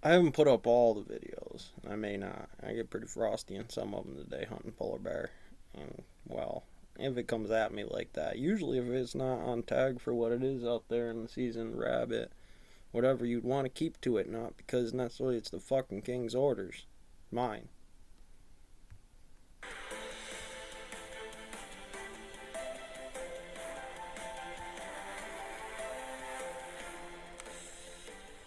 I haven't put up all the videos. I may not. I get pretty frosty in some of them today hunting polar bear. And, well, if it comes at me like that, usually if it's not on tag for what it is out there in the season, rabbit, whatever, you'd want to keep to it, not because necessarily it's the fucking king's orders. Mine.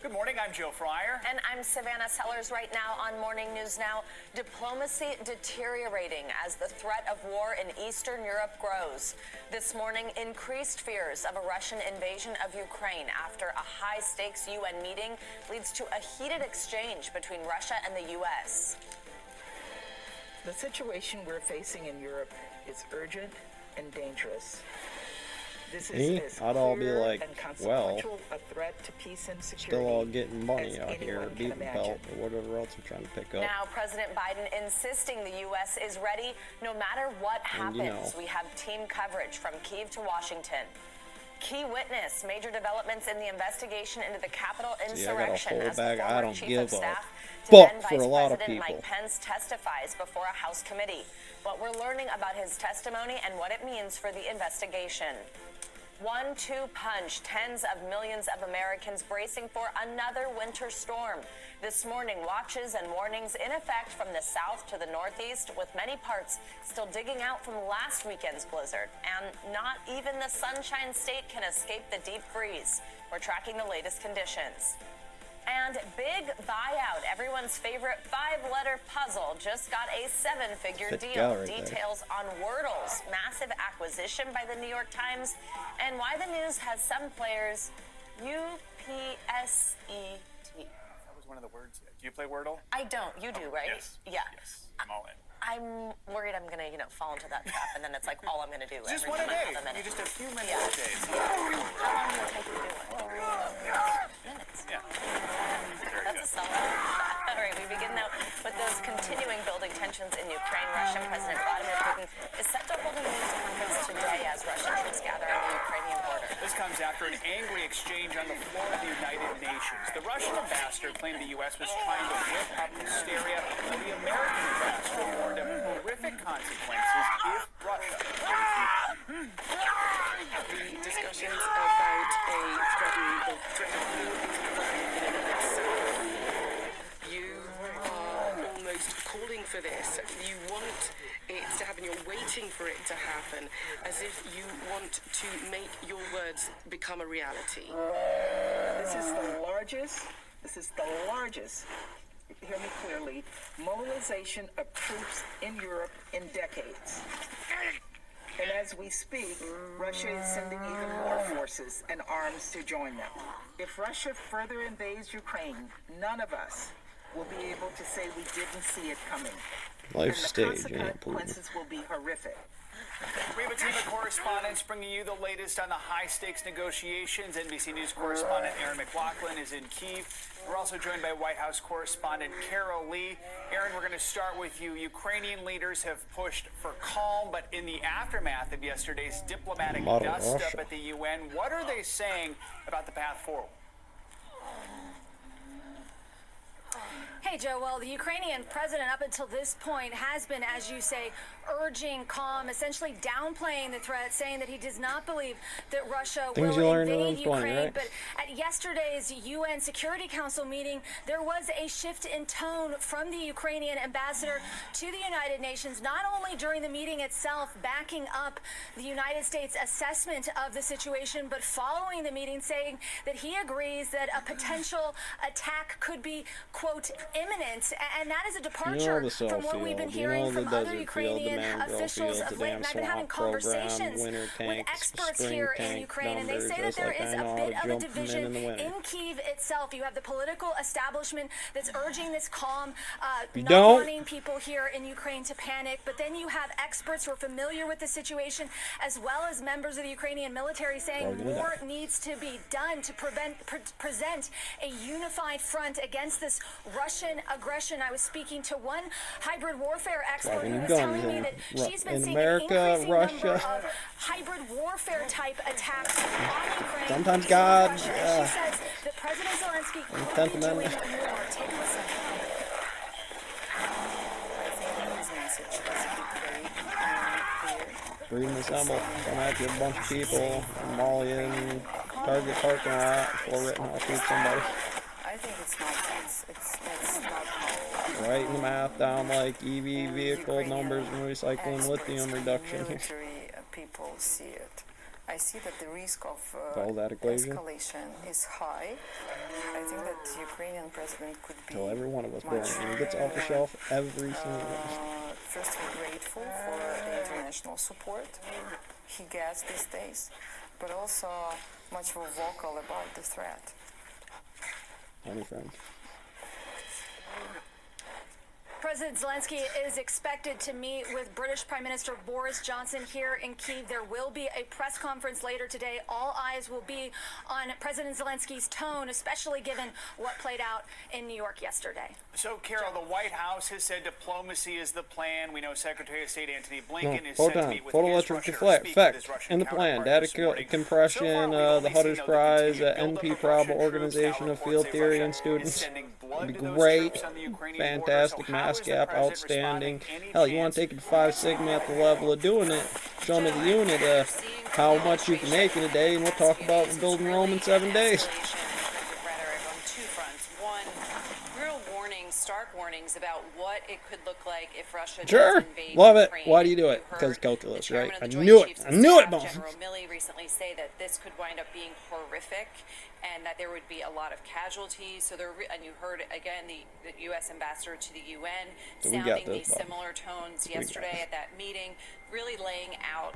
Good morning, I'm Joe Fryer. And I'm Savannah Sellers. Right now on Morning News Now, diplomacy deteriorating as the threat of war in Eastern Europe grows. This morning, increased fears of a Russian invasion of Ukraine after a high-stakes UN meeting leads to a heated exchange between Russia and the U.S. The situation we're facing in Europe is urgent and dangerous. This is I'd all be like, well, a threat to peace and security, still all getting money out here, beating belt, or whatever else I'm trying to pick up. Now, President Biden insisting the U.S. is ready no matter what happens. We have team coverage from Kyiv to Washington. Key witness, major developments in the investigation into the Capitol insurrection as the former chief of staff to then Vice President Mike Pence testifies before a House committee. What we're learning about his testimony and what it means for the investigation. 1-2 punch, tens of millions of Americans bracing for another winter storm. This morning, watches and warnings in effect from the south to the northeast, with many parts still digging out from last weekend's blizzard. And not even the Sunshine State can escape the deep freeze. We're tracking the latest conditions. And big buyout, everyone's favorite five-letter puzzle, just got a seven-figure deal. Details on Wordle's massive acquisition by the New York Times and why the news has some players UPSET. That was one of the words. Do you play Wordle? I don't. You do, right? Yes. Yeah. Yes. I'm all in. I'm worried I'm going to, fall into that trap, and then it's like all I'm going to do. Just one a day. You just a few minutes a day. How long do you think you do it? Minutes. Yeah. That's a solid. All right, we begin now with those continuing building tensions in Ukraine. Russian President Vladimir Putin is set to hold a news conference today as Russian troops gather on the Ukrainian border. This comes after an angry exchange on the floor of the United Nations. The Russian ambassador claimed the U.S. was trying to whip up hysteria, and the American ambassador warned of horrific consequences if Russia the discussions about a threat of you are almost calling for this. You want it to happen. You're waiting for it to happen, as if you want to make your words become a reality. This is the largest, hear me clearly, mobilization of troops in Europe in decades. And as we speak, Russia is sending even more forces and arms to join them. If Russia further invades Ukraine, none of us will be able to say we didn't see it coming. Life stage, and the consequences will be horrific. We have a team of correspondents bringing you the latest on the high-stakes negotiations. NBC News correspondent Aaron McLaughlin is in Kyiv. We're also joined by White House correspondent Carol Lee. Aaron, we're going to start with you. Ukrainian leaders have pushed for calm, but in the aftermath of yesterday's diplomatic dust-up at the UN, what are they saying about the path forward? Hey, Joe. Well, the Ukrainian president up until this point has been, as you say, urging calm, essentially downplaying the threat, saying that he does not believe that Russia will invade Ukraine. Right? But at yesterday's UN Security Council meeting, there was a shift in tone from the Ukrainian ambassador to the United Nations, not only during the meeting itself, backing up the United States assessment of the situation, but following the meeting, saying that he agrees that a potential attack could be, quote, imminent. And that is a departure from what we've been hearing from other Ukrainian officials of late. And I've been having conversations with experts here in Ukraine, and they say that there is a bit of a division in Kyiv itself. You have the political establishment that's urging this calm, not wanting people here in Ukraine to panic. But then you have experts who are familiar with the situation, as well as members of the Ukrainian military, saying more needs to be done to present a unified front against this Russian aggression. I was speaking to one hybrid warfare expert who was telling me that she's been seeing an increasing number of hybrid warfare type attacks on Ukraine. Sometimes God. She says that President Zelensky could be doing more, taking Freedom assemble. Come at you, a bunch of people, maul you in Target parking lot before Rittenhouse shoots somebody. I think it's nonsense. That's not how. Writing the math down like EV vehicle numbers and recycling lithium reduction. Military people see it. I see that the risk of Follow that equation. escalation is high. I think that the Ukrainian president could be Tell every one of us, bro. much, When it gets off the shelf, every single one. first of all, grateful for the international support he gets these days, but also much more vocal about the threat. Any friends? President Zelensky is expected to meet with British Prime Minister Boris Johnson here in Kyiv. There will be a press conference later today. All eyes will be on President Zelensky's tone, especially given what played out in New York yesterday. So, Carol, the White House has said diplomacy is the plan. We know Secretary of State Antony Blinken is set to meet with his Russian effect in the plan. Data compression, the Hutter's Prize, NP Prob Organization of Field Theory and Students. Great, fantastic, mass gap, outstanding. Hell, you want to take it to 5 Sigma at the level of doing it? Show me the unit, how much you can make in a day, and we'll talk about building Rome in 7 days. Rhetoric on two fronts. One, real warnings, stark warnings about what it could look like if Russia does invade Love it. Ukraine. Why do you do it? You Because heard calculus, the right? chairman I of the knew Joint it. Chiefs I of knew it, Staff, boss. General Milley recently say that this could wind up being horrific and that there would be a lot of casualties. So there, and you heard again the U.S. ambassador to the UN So we got sounding this, these Bob. similar tones We got yesterday this. at that meeting, really laying out